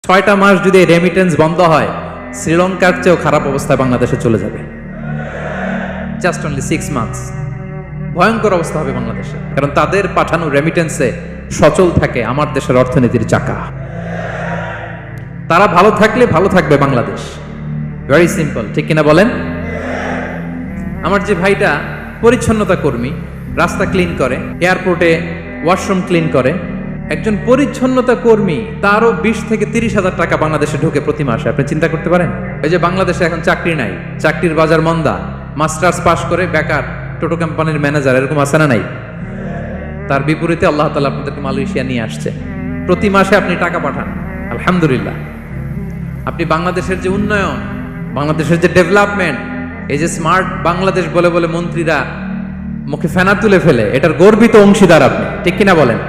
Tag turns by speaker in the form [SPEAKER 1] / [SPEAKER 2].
[SPEAKER 1] 6টা মাস যদি রেমিটেন্স বন্ধ হয়, শ্রীলঙ্কার চেয়েও খারাপ অবস্থায় বাংলাদেশে চলে যাবে। জাস্ট অনলি 6 মান্থস ভয়ঙ্কর অবস্থা হবে বাংলাদেশে, কারণ তাদের পাঠানো রেমিটেন্সে সচল থাকে আমার দেশের অর্থনীতির চাকা। তারা ভালো থাকলে ভালো থাকবে বাংলাদেশ। ভেরি সিম্পল, ঠিক কিনা বলেন? আমার যে ভাইটা পরিচ্ছন্নতা কর্মী, রাস্তা ক্লিন করে, এয়ারপোর্টে ওয়াশরুম ক্লিন করে, একজন পরিচ্ছন্নতা কর্মী, তারও 20 থেকে 30 হাজার টাকা বাংলাদেশে ঢোকে প্রতি মাসে। আপনি চিন্তা করতে পারেন? এই যে বাংলাদেশে এখন চাকরি নাই, চাকরির বাজার মন্দা, মাস্টার্স পাস করে বেকার টোটো কোম্পানির ম্যানেজার, এরকম আছে না নাই? তার বিপরীতে আল্লাহ তাআলা আপনাদেরকে মালয়েশিয়া নিয়ে আসছে, প্রতি মাসে আপনি টাকা পাঠান, আলহামদুলিল্লাহ। আপনি বাংলাদেশের যে উন্নয়ন, বাংলাদেশের যে ডেভেলপমেন্ট, এই যে স্মার্ট বাংলাদেশ বলে বলে মন্ত্রীরা মুখে ফেনা তুলে ফেলে, এটার গর্বিত অংশীদার আপনি, ঠিক কিনা বলেন?